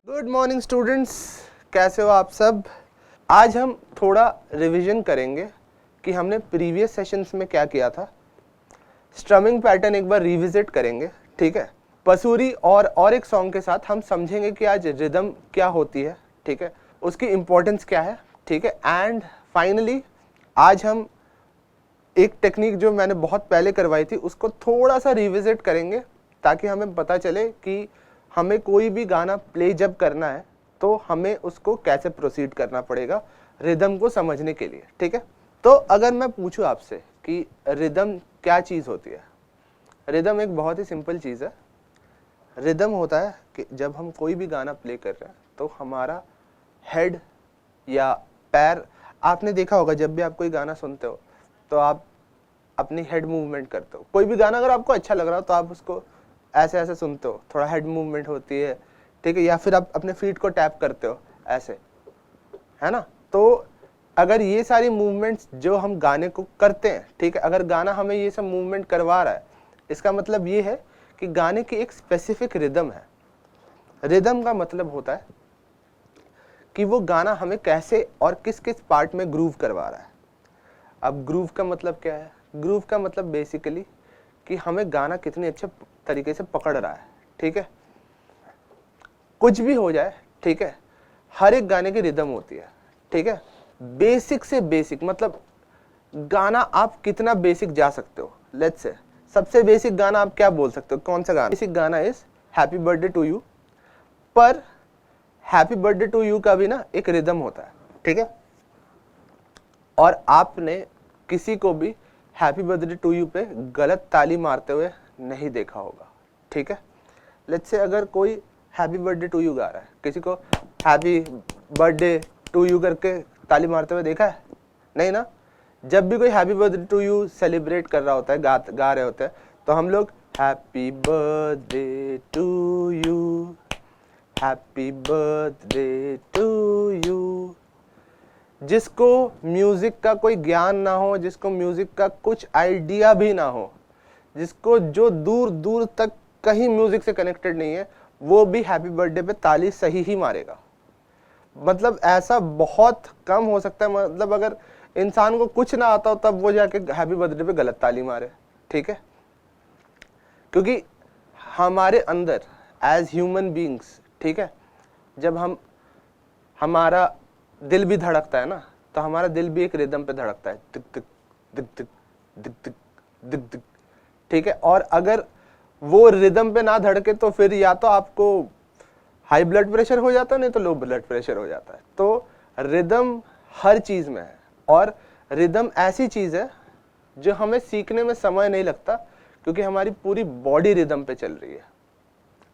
Good morning students, कैसे हो आप सब। आज हम थोड़ा रिवीजन करेंगे कि हमने प्रीवियस सेशंस में क्या किया था। स्ट्रमिंग पैटर्न एक बार रिविजिट करेंगे, ठीक है। पसूरी और एक सॉन्ग के साथ हम समझेंगे कि आज रिदम क्या होती है, ठीक है, उसकी इंपॉर्टेंस क्या है, ठीक है। एंड फाइनली आज हम एक टेक्निक जो मैंने बहुत पहले करवाई थी उसको थोड़ा सा रिविजिट करेंगे ताकि हमें पता चले कि हमें कोई भी गाना प्ले जब करना है तो हमें उसको कैसे प्रोसीड करना पड़ेगा रिदम को समझने के लिए, ठीक है। तो अगर मैं पूछूं आपसे कि रिदम क्या चीज़ होती है, रिदम एक बहुत ही सिंपल चीज़ है। रिदम होता है कि जब हम कोई भी गाना प्ले कर रहे हैं तो हमारा हेड या पैर, आपने देखा होगा जब भी आप कोई गाना सुनते हो तो आप अपनी हेड मूवमेंट करते हो। कोई भी गाना अगर आपको अच्छा लग रहा हो तो आप उसको ऐसे ऐसे सुनते हो, थोड़ा हेड मूवमेंट होती है, ठीक है, या फिर आप अपने फीट को टैप करते हो ऐसे, है ना। तो अगर ये सारी मूवमेंट्स जो हम गाने को करते हैं, ठीक है, अगर गाना हमें ये सब मूवमेंट करवा रहा है, इसका मतलब ये है कि गाने की एक स्पेसिफिक रिदम है। रिदम का मतलब होता है कि वो गाना हमें कैसे और किस किस पार्ट में ग्रूव करवा रहा है। अब ग्रूव का मतलब क्या है? ग्रूव का मतलब बेसिकली कि हमें गाना कितने अच्छे तरीके से पकड़ रहा है, ठीक है। कुछ भी हो जाए, ठीक है, हर एक गाने की रिदम होती है, ठीक है। बेसिक से बेसिक मतलब गाना आप कितना बेसिक जा सकते हो। लेट्स से सबसे बेसिक गाना आप क्या बोल सकते हो, कौन सा गाना? बेसिक गाना is happy birthday to you, पर हैप्पी बर्थडे टू यू का भी ना एक रिदम होता है, ठीक है। और आपने किसी को भी हैप्पी बर्थडे टू यू पे गलत ताली मारते हुए नहीं देखा होगा, ठीक है। लेट्स से अगर कोई हैप्पी बर्थडे टू यू गा रहा है, किसी को हैप्पी बर्थडे टू यू करके ताली मारते हुए देखा है? नहीं ना। जब भी कोई happy birthday to you celebrate कर रहा होता है, गा रहे होते हैं, तो हम लोग happy birthday to you, happy birthday to you. जिसको म्यूजिक का कोई ज्ञान ना हो, जिसको म्यूजिक का कुछ आइडिया भी ना हो, जिसको जो दूर दूर तक कहीं म्यूजिक से कनेक्टेड नहीं है, वो भी हैप्पी बर्थडे पे ताली सही ही मारेगा। मतलब ऐसा बहुत कम हो सकता है, मतलब अगर इंसान को कुछ ना आता हो तब वो जाके हैप्पी बर्थडे पे गलत ताली मारे, ठीक है। क्योंकि हमारे अंदर एज ह्यूमन बीइंग्स, ठीक है, जब हमारा दिल भी धड़कता है ना, तो हमारा दिल भी एक रिदम पे धड़कता है, दिक दिक दिक दिक दिक दिक दिक दिक, ठीक है। और अगर वो रिदम पे ना धड़के तो फिर या तो आपको हाई ब्लड प्रेशर हो जाता है, नहीं तो लो ब्लड प्रेशर हो जाता है। तो रिदम हर चीज में है, और रिदम ऐसी चीज है जो हमें सीखने में समय नहीं लगता, क्योंकि हमारी पूरी बॉडी रिदम पे चल रही है।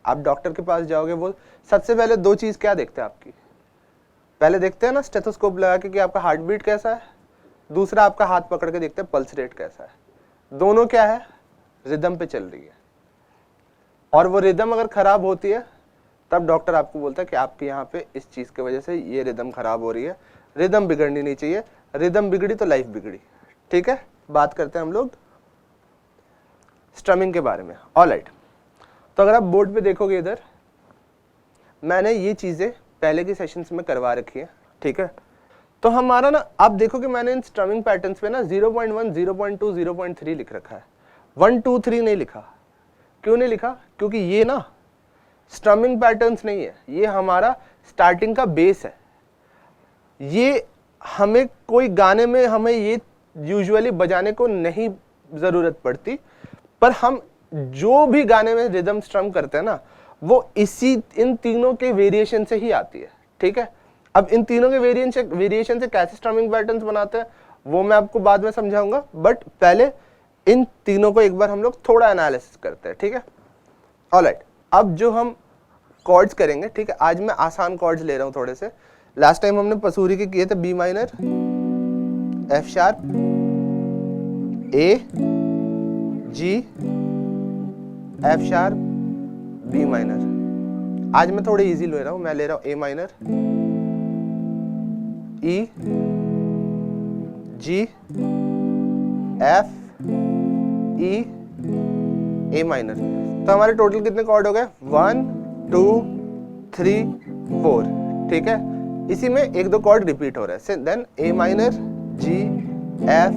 आप डॉक्टर के पास जाओगे, वो सबसे पहले दो चीज क्या देखते हैं आपकी? पहले देखते हैं ना स्टेथोस्कोप लगा के कि आपका हार्ट बीट कैसा है, दूसरा आपका हाथ पकड़ के देखते हैं पल्स रेट कैसा है। दोनों क्या है? रिदम पे चल रही है। और वो रिदम अगर खराब होती है तब डॉक्टर आपको बोलता है कि आपके यहाँ पे इस चीज की वजह से ये रिदम खराब हो रही है, रिदम बिगड़नी नहीं चाहिए, रिदम बिगड़ी तो लाइफ बिगड़ी, ठीक है। बात करते हैं हम लोग स्ट्रमिंग के बारे में। ऑलराइट, तो अगर आप बोर्ड पे देखोगे इधर, मैंने ये चीजें पहले के सेशंस में करवा रखी है, ठीक है। तो हमारा ना, आप देखो कि मैंने इन स्ट्रमिंग पैटर्न्स पे ना 0.1, 0.2, 0.3 लिख रखा है, 1, 2, 3 नहीं लिखा। क्यों नहीं लिखा? क्योंकि ये ना स्ट्रमिंग पैटर्न्स नहीं है, ये हमारा स्टार्टिंग का बेस है। ये हमें कोई गाने में हमें ये यूजुअली बजाने को नहीं जरूरत पड़ती, पर हम जो भी गाने में रिदम स्ट्रम करते हैं ना, वो इन तीनों के वेरिएशन से ही आती है, ठीक है। अब इन तीनों के वेरिएशन से कैसे स्ट्रमिंग पैटर्न्स बनाते हैं वो मैं आपको बाद में समझाऊंगा, बट पहले इन तीनों को एक बार हम लोग थोड़ा एनालिसिस करते हैं, ठीक है। ऑलराइट, अब जो हम कॉर्ड्स करेंगे, ठीक है, आज मैं आसान कॉर्ड्स ले रहा हूं थोड़े से। लास्ट टाइम हमने पसूरी के किए थे बी माइनर, एफ शार्प, ए, जी, एफ शार्प, बी माइनर। आज मैं थोड़े इजी ले रहा हूं, मैं ले रहा हूं A minor, E, G, F, E, A minor. तो हमारे टोटल कितने कॉर्ड हो गए? 1, 2, 3, 4, ठीक है। इसी में एक दो कॉर्ड रिपीट हो रहे हैं, then A minor, G, F,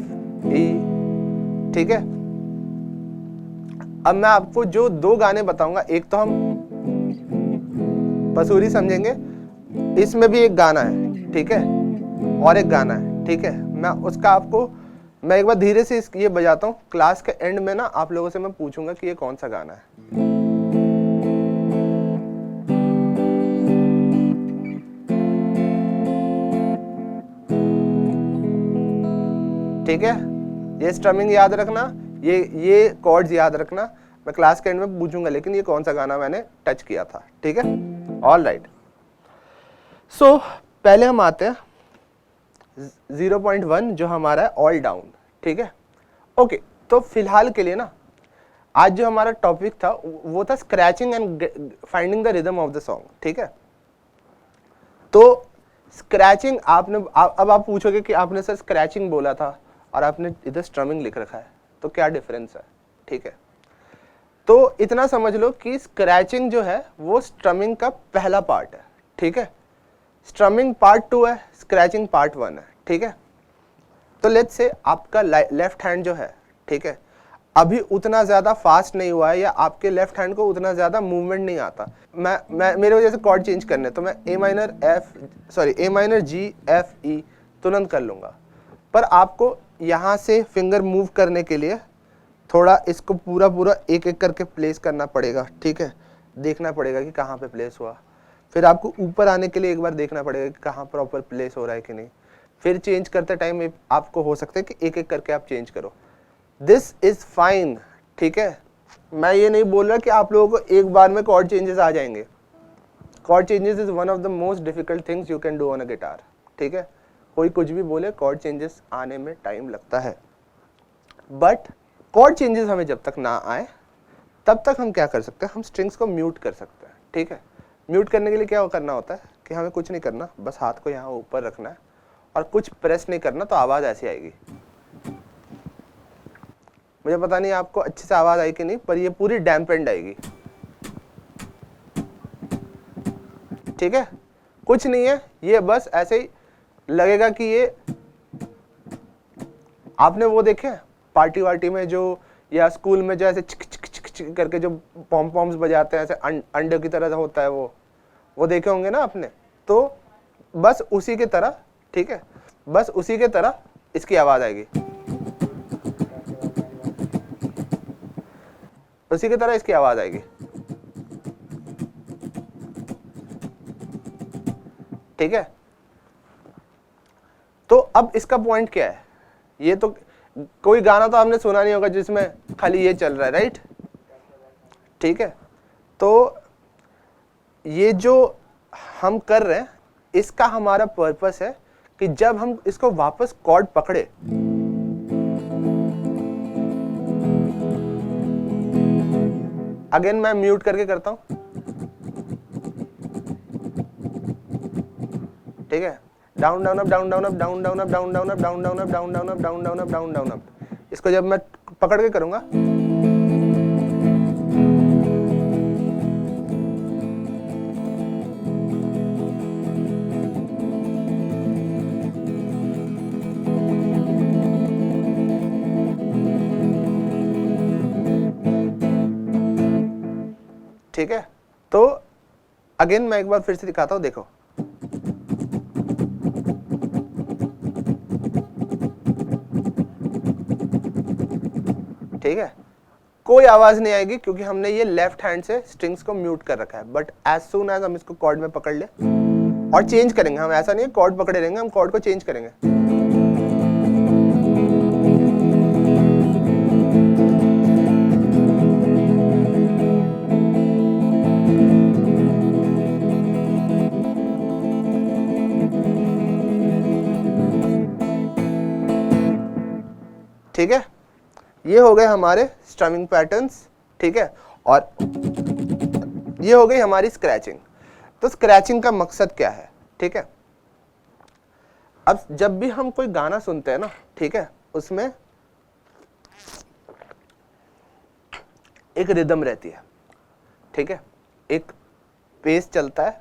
E, ठीक है। अब मैं आपको जो दो गाने बताऊंगा, एक तो हम पसूरी समझेंगे, इसमें भी एक गाना है, ठीक है, और एक गाना है, ठीक है। मैं उसका आपको मैं एक बार धीरे से ये बजाता हूँ, क्लास के एंड में ना आप लोगों से मैं पूछूंगा कि ये कौन सा गाना है। ठीक है, ये स्ट्रमिंग याद रखना, ये कॉर्ड्स याद रखना, मैं क्लास के एंड में पूछूंगा लेकिन ये कौन सा गाना मैंने टच किया था, ठीक है। ऑल राइट, सो पहले हम आते हैं 0.1 जो हमारा है ऑल डाउन, ठीक है। ओके, तो फिलहाल के लिए ना आज जो हमारा टॉपिक था वो था scratching and finding the rhythm of the song, ठीक है। तो स्क्रैचिंग आपने अब आप पूछोगे कि आपने सर स्क्रैचिंग बोला था और आपने इधर स्ट्रमिंग लिख रखा है, तो क्या डिफरेंस है, ठीक है। तो इतना समझ लो कि स्क्रैचिंग जो है वो स्ट्रमिंग का पहला पार्ट है, ठीक है। स्ट्रमिंग पार्ट 2 है, स्क्रैचिंग पार्ट 1 है, ठीक है। तो लेट्स से आपका लेफ्ट हैंड जो है, ठीक है, अभी उतना ज्यादा फास्ट नहीं हुआ है या आपके लेफ्ट हैंड को उतना ज्यादा मूवमेंट नहीं आता। मैं मेरे वजह से कॉर्ड चेंज करने, तो मैं ए माइनर जी एफ ई तुरंत कर लूंगा, पर आपको यहाँ से फिंगर मूव करने के लिए थोड़ा इसको पूरा एक एक करके प्लेस करना पड़ेगा, ठीक है। देखना पड़ेगा कि कहाँ पे प्लेस हुआ, फिर आपको ऊपर आने के लिए एक बार देखना पड़ेगा कि कहाँ प्रॉपर प्लेस हो रहा है कि नहीं, फिर चेंज करते टाइम आपको हो सकता है कि एक एक करके आप चेंज करो। दिस इज फाइन, ठीक है। मैं ये नहीं बोल रहा कि आप लोगों को एक बार में कॉर्ड चेंजेस आ जाएंगे। Chord changes is one of the most difficult things you can do on a guitar, ठीक है। कोई कुछ भी बोले, कॉर्ड चेंजेस आने में टाइम लगता है, बट कॉर्ड चेंजेस हमें जब तक ना आए तब तक हम क्या कर सकते हैं, हम स्ट्रिंग्स को म्यूट कर सकते हैं, ठीक है। म्यूट करने के लिए क्या करना होता है कि हमें कुछ नहीं करना, बस हाथ को यहाँ ऊपर रखना है और कुछ प्रेस नहीं करना, तो आवाज ऐसी आएगी। मुझे पता नहीं आपको अच्छे से आवाज आई कि नहीं, पर ये पूरी डैम्पेंड आएगी, ठीक है। कुछ नहीं है, ये बस ऐसे ही लगेगा कि ये आपने वो देखे पार्टी वार्टी में जो, या स्कूल में जो ऐसे चिक चिक चिक चिक करके जो पॉम पॉम्स बजाते हैं, ऐसे अंडे की तरह होता है, वो देखे होंगे ना आपने। तो बस उसी की तरह, ठीक है, बस उसी की तरह इसकी आवाज आएगी, उसी की तरह इसकी आवाज आएगी, ठीक है। तो अब इसका पॉइंट क्या है, ये तो कोई गाना तो आपने सुना नहीं होगा जिसमें खाली ये चल रहा है, राइट, ठीक है। तो ये जो हम कर रहे हैं इसका हमारा पर्पस है कि जब हम इसको वापस कॉर्ड पकड़े, अगेन मैं म्यूट करके करता हूं, ठीक है। Down down up down down up down down up down down up down down up down down up down down up down down up, इसको जब मैं पकड़ के करूंगा, ठीक है। तो अगेन मैं एक बार फिर से दिखाता हूं, देखो, ठीक है। कोई आवाज नहीं आएगी क्योंकि हमने ये लेफ्ट हैंड से स्ट्रिंग्स को म्यूट कर रखा है, बट एज सून एज हम इसको कॉर्ड में पकड़ ले और चेंज करेंगे, हम ऐसा नहीं है कॉर्ड पकड़े रहेंगे, हम कॉर्ड को चेंज करेंगे, ठीक है। ये हो गए हमारे स्ट्रमिंग पैटर्न्स, ठीक है, और ये हो गई हमारी स्क्रैचिंग। तो स्क्रैचिंग का मकसद क्या है, ठीक है। अब जब भी हम कोई गाना सुनते हैं ना, ठीक है, उसमें एक रिदम रहती है, ठीक है, एक पेस चलता है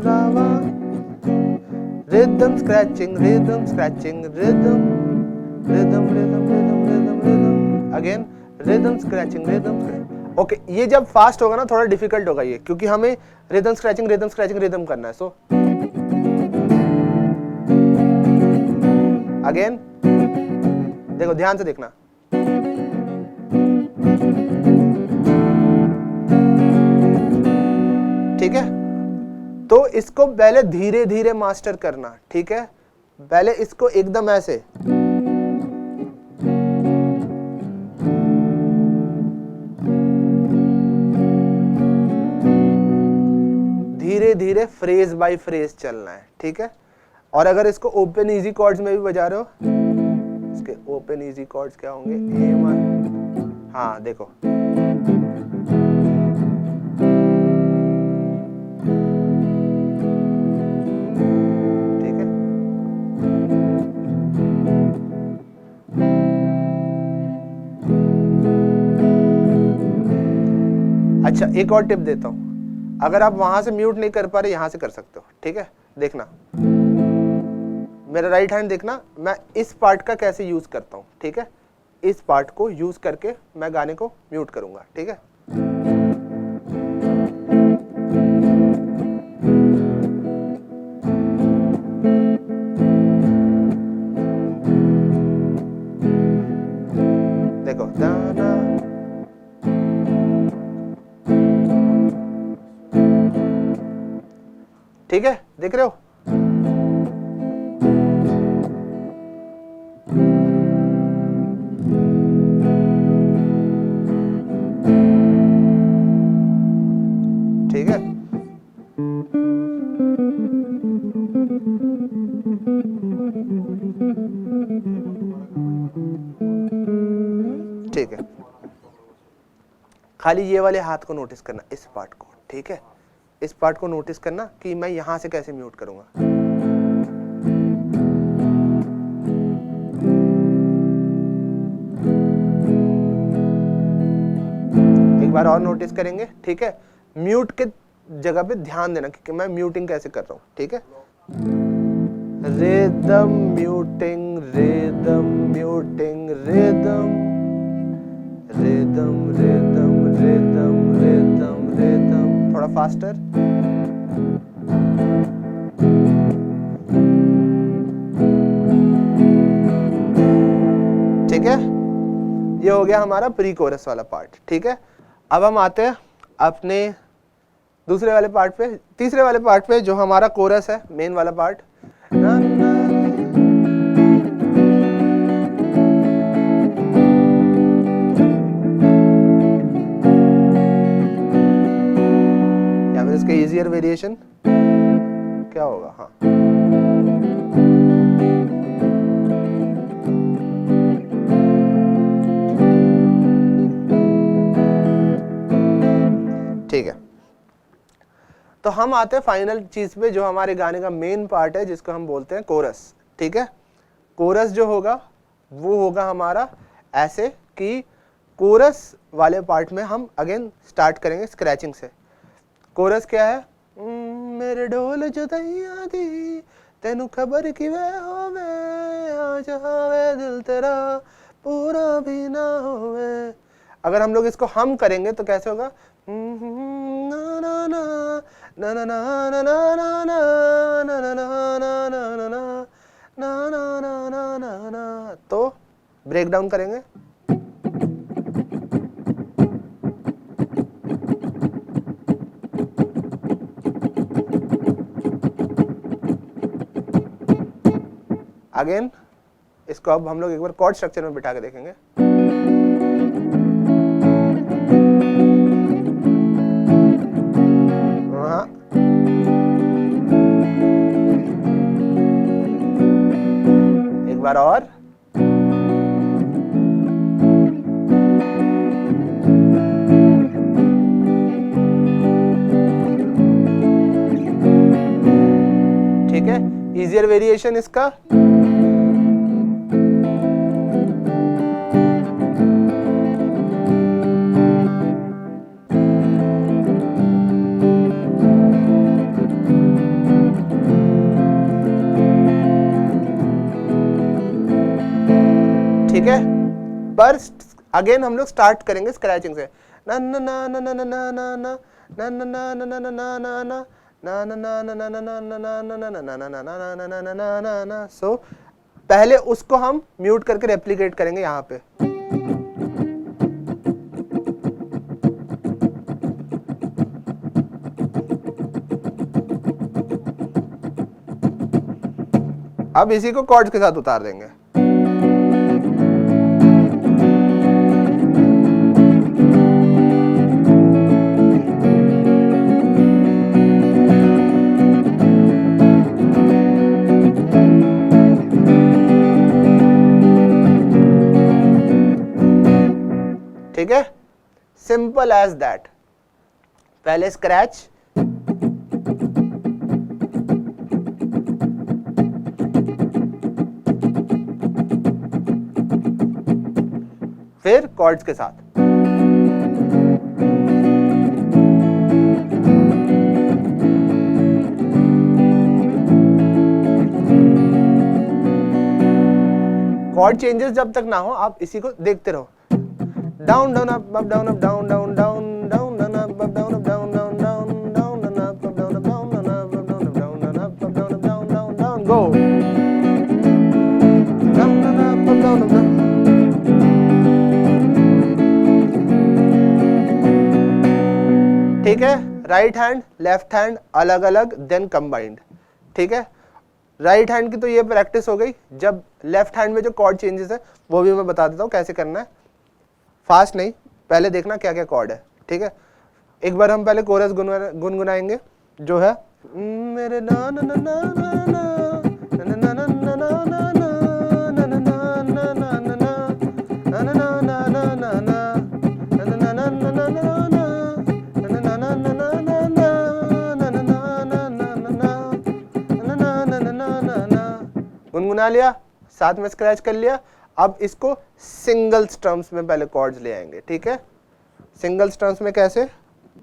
रावा, rhythm scratching, rhythm scratching, rhythm, rhythm, rhythm, rhythm, rhythm, rhythm, again rhythm scratching, rhythm scratching. Okay, ये जब फास्ट होगा ना थोड़ा डिफिकल्ट होगा ये, क्योंकि हमें rhythm scratching, rhythm scratching, rhythm करना है. सो अगेन देखो, ध्यान से देखना. ठीक है, तो इसको पहले धीरे धीरे मास्टर करना. ठीक है, पहले इसको एकदम ऐसे, धीरे धीरे फ्रेज बाय फ्रेज चलना है. ठीक है, और अगर इसको ओपन इजी कॉर्ड्स में भी बजा रहे हो, इसके ओपन इजी कॉर्ड्स क्या होंगे? ए, हाँ देखो, ठीक है. अच्छा, एक और टिप देता हूं, अगर आप वहां से म्यूट नहीं कर पा रहे, यहां से कर सकते हो. ठीक है, देखना मेरा राइट हैंड, देखना मैं इस पार्ट का कैसे यूज करता हूं. ठीक है, इस पार्ट को यूज करके मैं गाने को म्यूट करूंगा. ठीक है, देखो दाना, ठीक है, देख रहे हो? ठीक है, ठीक है, खाली ये वाले हाथ को नोटिस करना, इस पार्ट को. ठीक है, इस पार्ट को नोटिस करना कि मैं यहां से कैसे म्यूट करूंगा. एक बार और नोटिस करेंगे. ठीक है, म्यूट के जगह पे ध्यान देना कि मैं म्यूटिंग कैसे कर रहा हूं. ठीक है, rhythm muting, rhythm muting, rhythm, rhythm, rhythm, rhythm, rhythm, rhythm, थोड़ा फास्टर. ठीक है, ये हो गया हमारा प्री कोरस वाला पार्ट. ठीक है, अब हम आते हैं अपने दूसरे वाले पार्ट पे, तीसरे वाले पार्ट पे, जो हमारा कोरस है, मेन वाला पार्ट. या फिर इसका इजियर वेरिएशन क्या होगा? हाँ, ठीक है. तो हम आते हैं फाइनल चीज पे, जो हमारे गाने का मेन पार्ट है, जिसको हम बोलते हैं कोरस. ठीक है, कोरस जो होगा वो होगा हमारा ऐसे कि कोरस वाले पार्ट में हम अगेन स्टार्ट करेंगे स्क्रैचिंग से. कोरस क्या है? मेरे ढोल जुदाइयां दी तेनू खबर कि वे होवे, आ जावे दिल तेरा पूरा भी ना होवे. अगर हम लोग इसको हम करेंगे तो कैसे होगा? ना ना ना ना ना ना ना ना ना ना ना ना ना ना ना ना. तो ब्रेक डाउन करेंगे. अगेन इसको अब हम लोग एक बार कॉर्ड स्ट्रक्चर में बिठा के देखेंगे. एक बार और. ठीक है, इजियर वेरिएशन इसका. ठीक है, पर अगेन हम लोग स्टार्ट करेंगे स्क्रैचिंग से, ना ना ना ना ना ना ना ना ना ना ना ना ना ना ना ना ना ना। सो पहले उसको हम म्यूट करके रेप्लिकेट करेंगे यहाँ पे। अब इसी को कॉर्ड्स के साथ उतार देंगे। ठीक है, सिंपल एज दैट। पहले स्क्रैच, फिर कॉर्ड्स के साथ। कॉर्ड चेंजेस जब तक ना हो आप इसी को देखते रहो। Down down up up down up down down down down down up up down up down down down down down up up down up down down up up down up down down up up down up down down down go down down up up down up down. ठीक है, right hand left hand अलग अलग then combined. ठीक है, right hand की तो ये practice हो गई। जब लेफ्ट हैंड में जो कॉर्ड चेंजेस है वो भी मैं बता देता हूँ कैसे करना है। फास्ट नहीं, पहले देखना क्या क्या कॉर्ड है। ठीक है, एक बार हम पहले कोरस गुनगुनाएंगे जो है मेरे ना ना ना ना ना ना ना ना ना ना गुनगुना लिया, साथ में स्क्रैच कर लिया। अब इसको सिंगल स्टर्म्स में पहले कॉर्ड्स ले आएंगे। ठीक है, सिंगल स्टर्म्स में कैसे,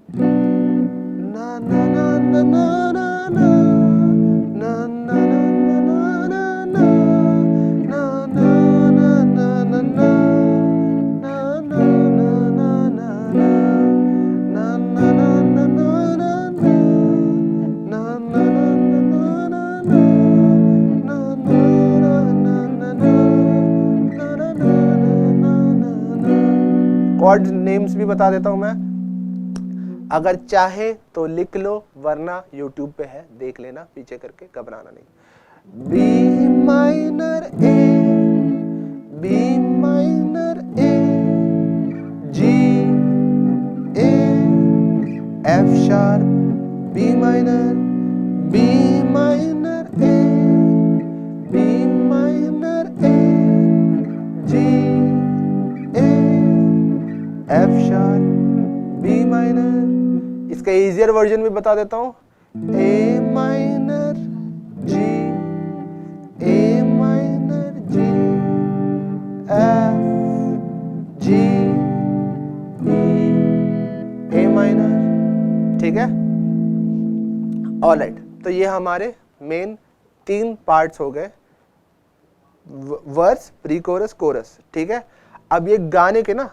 ना ना ना ना ना ना ना ना ना कॉर्ड नेम्स भी बता देता हूं मैं, अगर चाहे तो लिख लो वरना यूट्यूब पे है, देख लेना पीछे करके, घबराना नहीं। B minor A, B minor A, G A, F sharp, B minor, B minor A, B minor A, G A, F sharp, B minor. इसका इजियर वर्जन भी बता देता हूं, A minor G, A minor G, F G, E, A minor. ठीक है, alright. तो ये हमारे मेन 3 पार्ट्स हो गए, वर्स, प्री कोरस, कोरस। ठीक है, अब ये गाने के ना,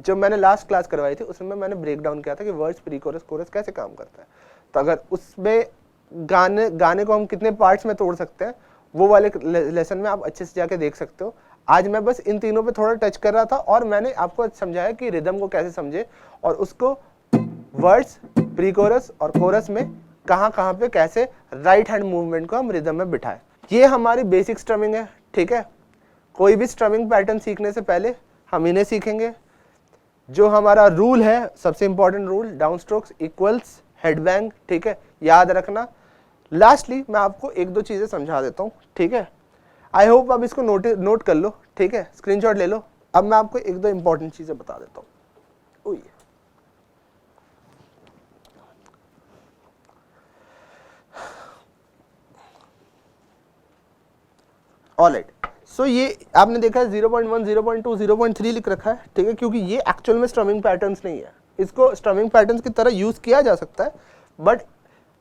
जब मैंने लास्ट क्लास करवाई थी उसमें मैंने ब्रेक डाउन किया था कि वर्स, प्री कोरस, कोरस कैसे काम करता है। तो अगर उसमें गाने को हम कितने पार्ट्स में तोड़ सकते हैं वो वाले लेसन में आप अच्छे से जाके देख सकते हो। आज मैं बस इन तीनों पे थोड़ा टच कर रहा था और मैंने आपको समझाया कि रिदम को कैसे समझे और उसको वर्ड्स, प्री कोरस और कोरस में कहाँ पे कैसे राइट हैंड मूवमेंट को हम रिदम में बिठाएं। ये हमारी बेसिक स्ट्रमिंग है। ठीक है, कोई भी स्ट्रमिंग पैटर्न सीखने से पहले हम इन्हें सीखेंगे। जो हमारा रूल है, सबसे important rule, down strokes equals head bang. ठीक है, याद रखना। लास्टली मैं आपको 1-2 चीजें समझा देता हूँ। ठीक है, आई होप आप इसको नोट कर लो। ठीक है, स्क्रीनशॉट ले लो। अब मैं आपको 1-2 इंपॉर्टेंट चीजें बता देता हूँ। ऑलराइट, सो ये आपने देखा है 0.1, 0.2, 0.3 लिख रखा है। ठीक है, क्योंकि ये एक्चुअल में स्ट्रमिंग पैटर्न्स नहीं है। इसको स्ट्रमिंग पैटर्न्स की तरह यूज किया जा सकता है, बट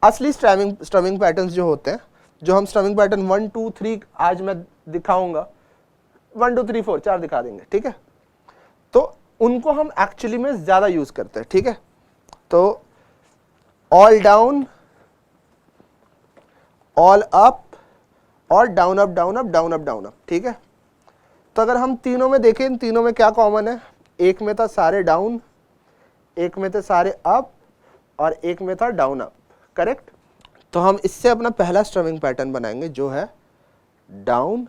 असली स्ट्रमिंग पैटर्न्स जो होते हैं, जो हम स्ट्रमिंग पैटर्न 1, 2, 3 आज मैं दिखाऊंगा, 1 2 3 4 4 दिखा देंगे, ठीक है। तो उनको हम एक्चुअली में ज्यादा यूज करते हैं, ठीक है। तो ऑल डाउन, ऑल अप और down up down up down up down up, ठीक है। तो अगर हम तीनों में देखें, इन तीनों में क्या कॉमन है, एक में था सारे डाउन, एक में थे सारे अप और एक में था डाउन अप, करेक्ट। तो हम इससे अपना पहला स्ट्रमिंग पैटर्न बनाएंगे जो है down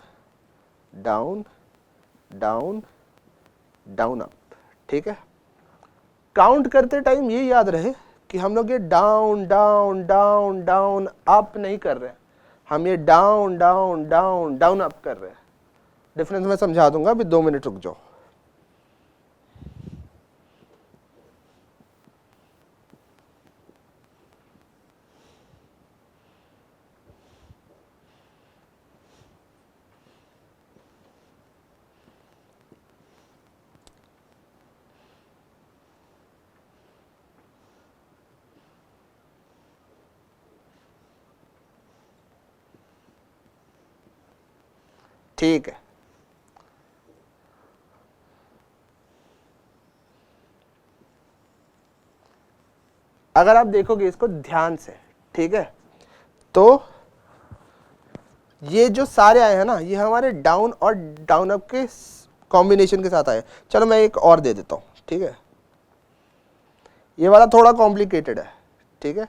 down down down up, ठीक है। काउंट करते टाइम ये याद रहे कि हम लोग ये down down down down up नहीं कर रहे हैं, हम ये down down down down up कर रहे हैं। डिफरेंस मैं समझा दूंगा, अभी 2 मिनट रुक जाओ। ठीक है, अगर आप देखोगे इसको ध्यान से, ठीक है, तो ये जो सारे आए हैं ना, ये हमारे डाउन और डाउन अप के कॉम्बिनेशन के साथ आए। चलो मैं एक और दे देता हूं, ठीक है। ये वाला थोड़ा कॉम्प्लिकेटेड है, ठीक है।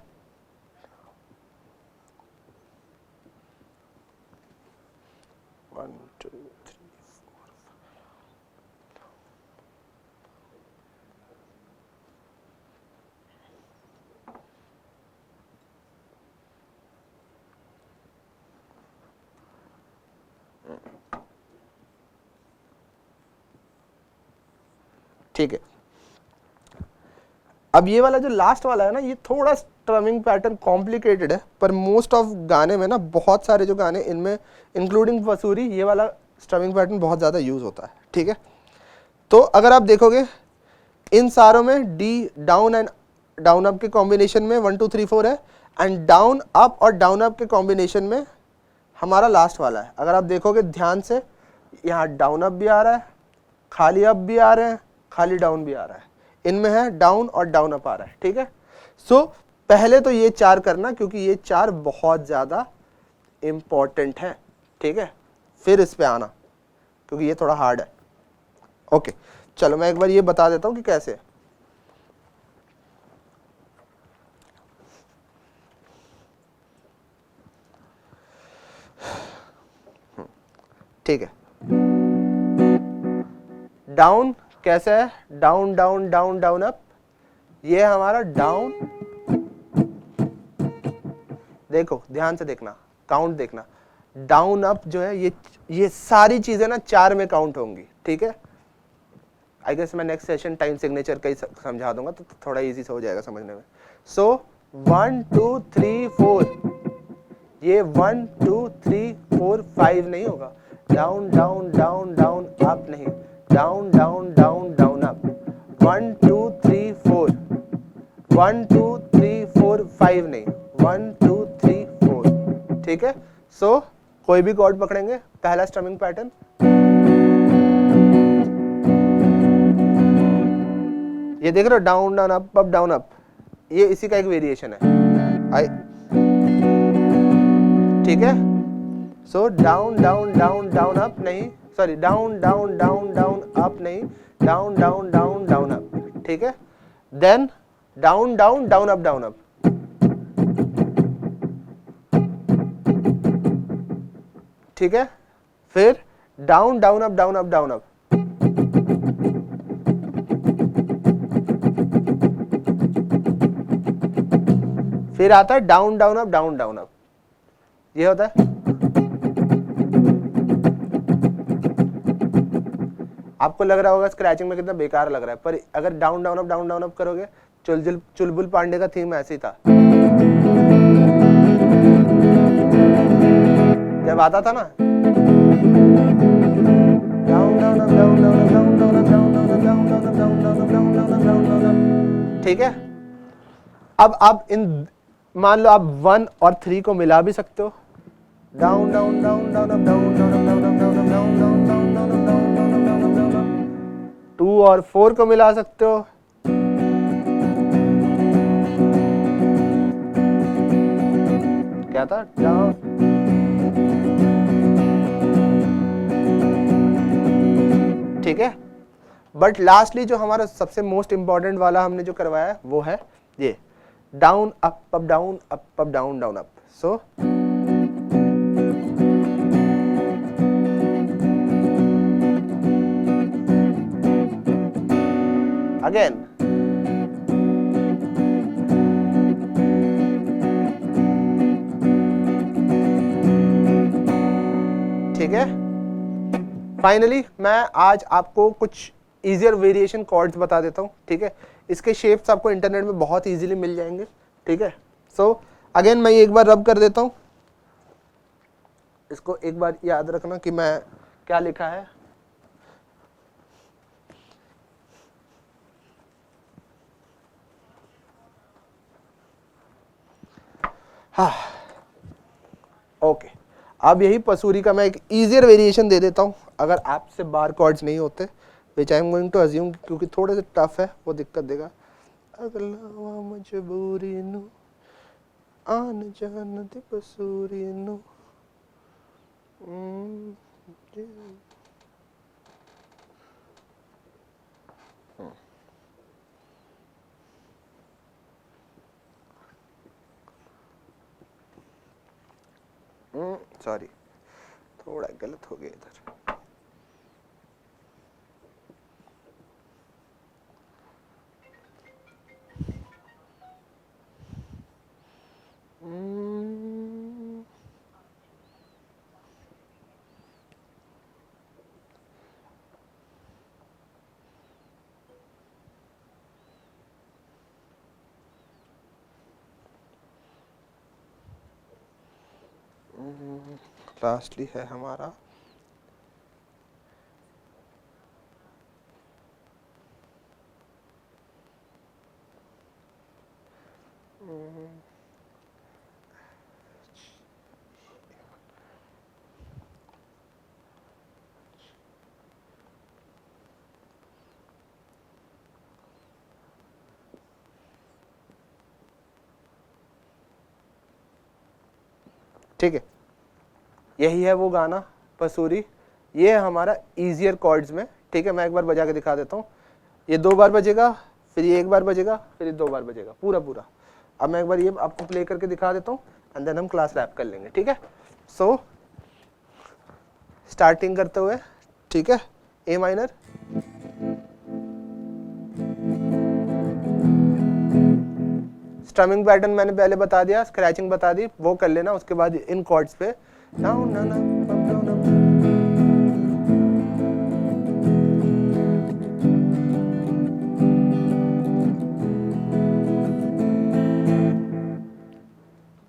ठीक है, अब ये वाला जो लास्ट वाला है ना, ये थोड़ा स्ट्रमिंग पैटर्न कॉम्प्लिकेटेड है, पर मोस्ट ऑफ गाने में ना, बहुत सारे जो गाने इनमें इंक्लूडिंग वसूरी, ये वाला स्ट्रमिंग पैटर्न बहुत ज़्यादा यूज होता है, ठीक है। तो अगर आप देखोगे इन सारों में D down and down up के कॉम्बिनेशन में 1 2 3 4 है, एंड डाउन अप और डाउन अप के कॉम्बिनेशन में हमारा लास्ट वाला है। अगर आप देखोगे ध्यान से, यहाँ डाउन अप भी आ रहा है, खाली अप भी आ रहे हैं, खाली डाउन भी आ रहा है, इनमें है डाउन और डाउन अप आ रहा है, ठीक है। सो पहले तो ये 4 करना, क्योंकि ये 4 बहुत ज्यादा इंपॉर्टेंट है, ठीक है। फिर इस पे आना, क्योंकि ये थोड़ा हार्ड है। ओके, चलो मैं एक बार ये बता देता हूं कि कैसे। ठीक है, डाउन कैसे है, down down down down up, ये हमारा डाउन। देखो ध्यान से देखना, काउंट देखना, डाउन अप जो है, ये सारी चीजें ना 4 में काउंट होंगी, ठीक है। आई गेस मैं नेक्स्ट सेशन टाइम सिग्नेचर का ही समझा दूंगा, तो थोड़ा इजी से हो जाएगा समझने में। सो 1 2 3 4, ये 1 2 3 4 5 नहीं होगा, down down down down up नहीं, down down down down up, 1 2 3 4, 1 2 3 4 5 नहीं, 1 2 3 4, ठीक है। सो कोई भी कॉर्ड पकड़ेंगे, पहला स्ट्रमिंग पैटर्न, ये देख रहे हो, down down up down up, ये इसी का एक वेरिएशन है, ठीक है। So down down down down up नहीं, sorry, down down down down up नहीं, down down down down up, ठीक है। Then down down down up down up, ठीक है। फिर down down up down up down up, फिर आता है down down up down down up, ये होता है। आपको लग रहा होगा स्क्रैचिंग में कितना बेकार लग रहा है, पर अगर डाउन डाउन अप करोगे, चुलबुल पांडे का थीम ऐसे ही था, जब आता था ना, down down up down down up down down up down down up down down up down down up down down up down down up, ठीक है। अब आप इन, मान लो आप 1 और 3 को मिला भी सकते हो, down down down down up down down up down up down up down down down down और 4 को मिला सकते हो। क्या था? डाउन, ठीक है। बट लास्टली जो हमारा सबसे मोस्ट इंपॉर्टेंट वाला हमने जो करवाया है वो है ये down up up down up up down down up. So again, ठीक है। फाइनली मैं आज आपको कुछ इजियर वेरिएशन कॉर्ड्स बता देता हूँ, ठीक है। इसके शेप्स आपको इंटरनेट में बहुत इजीली मिल जाएंगे, ठीक है। सो अगेन मैं एक बार रब कर देता हूँ, इसको एक बार याद रखना कि मैं क्या लिखा है। हाँ, ओके। अब यही पसूरी का मैं एक इजियर वेरिएशन दे देता हूँ, अगर आपसे बार कॉर्ड्स नहीं होते, which I am going to assume, क्योंकि थोड़े से टफ है, वो दिक्कत देगा। अगला मजबूरी नु आन जान दे पसूरी नु। सॉरी, थोड़ा गलत हो गया इधर। लास्टली है हमारा ठीक है। यही है वो गाना पसूरी, ये है हमारा इजियर कॉर्ड्स में, ठीक है। मैं एक बार बजा के दिखा देता हूँ। ये 2 बार बजेगा, फिर ये 1 बार बजेगा, फिर ये 2 बार बजेगा, पूरा पूरा। अब मैं एक बार ये आपको प्ले करके दिखा देता हूँ, एंड देन हम क्लास रैप कर लेंगे, ठीक है। सो स्टार्टिंग करते हुए, ठीक है, ए माइनर, स्ट्रमिंग पैटर्न मैंने पहले बता दिया, स्क्रैचिंग बता दी, वो कर लेना। उसके बाद इन कॉर्ड्स पे down down up down up,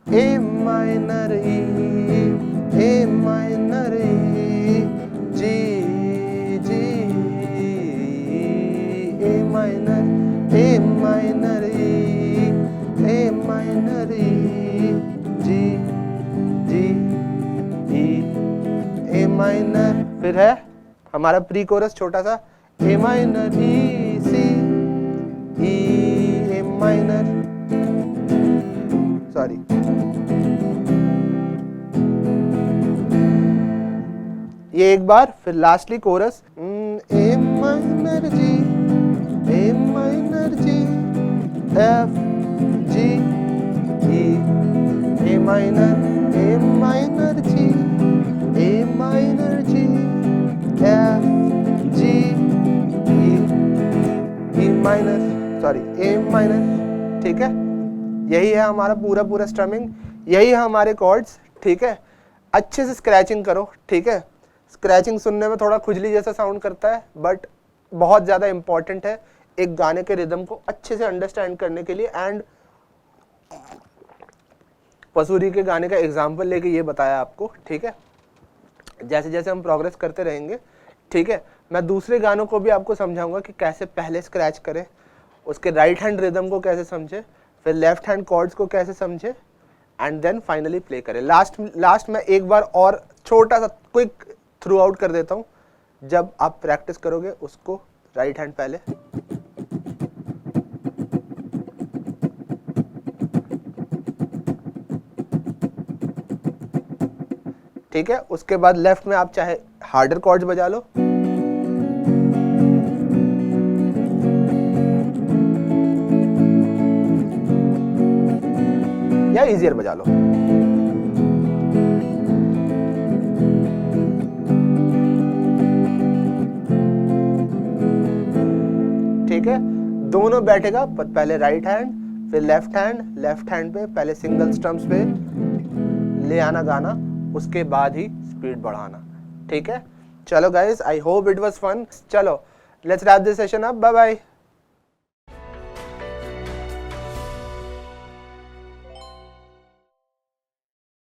A minor E, A minor E, G G, A minor, A minor E, A minor E, G G E, A minor. फिर है हमारा प्री कोरस छोटा सा, A minor E C E, A minor, sorry, ये एक बार। फिर lastly chorus, A minor G, A minor G, F G E, A minor G, A minor G, F G E, E minor, sorry, A minor, ठीक है। यही है हमारा पूरा पूरा स्ट्रमिंग, यही है हमारे कॉर्ड्स, ठीक है। अच्छे से स्क्रैचिंग करो, ठीक है। स्क्रैचिंग सुनने में थोड़ा खुजली जैसा साउंड करता है, बट बहुत ज़्यादा इंपॉर्टेंट है एक गाने के रिदम को अच्छे से अंडरस्टैंड करने के लिए। एंड पसूरी के गाने का एग्जाम्पल लेके ये बताया आपको, ठीक है। जैसे जैसे हम प्रोग्रेस करते रहेंगे, ठीक है, मैं दूसरे गानों को भी आपको समझाऊंगा कि कैसे पहले स्क्रैच करें, उसके राइट हैंड रिदम को कैसे समझे, फिर लेफ्ट हैंड कॉर्ड्स को कैसे समझे, एंड देन फाइनली प्ले करें। लास्ट में एक बार और छोटा सा क्विक थ्रू आउट कर देता हूँ, जब आप प्रैक्टिस करोगे उसको राइट हैंड पहले, ठीक है। उसके बाद लेफ्ट में आप चाहे हार्डर कॉर्ड्स बजा लो, या इजियर बजा लो। ठीक है, दोनों बैठेगा, पहले राइट हैंड फिर लेफ्ट हैंड पे पहले सिंगल स्ट्रम्स पे ले आना गाना, उसके बाद ही स्पीड बढ़ाना। ठीक है, चलो guys, I hope it was fun. चलो let's wrap this session up, bye bye.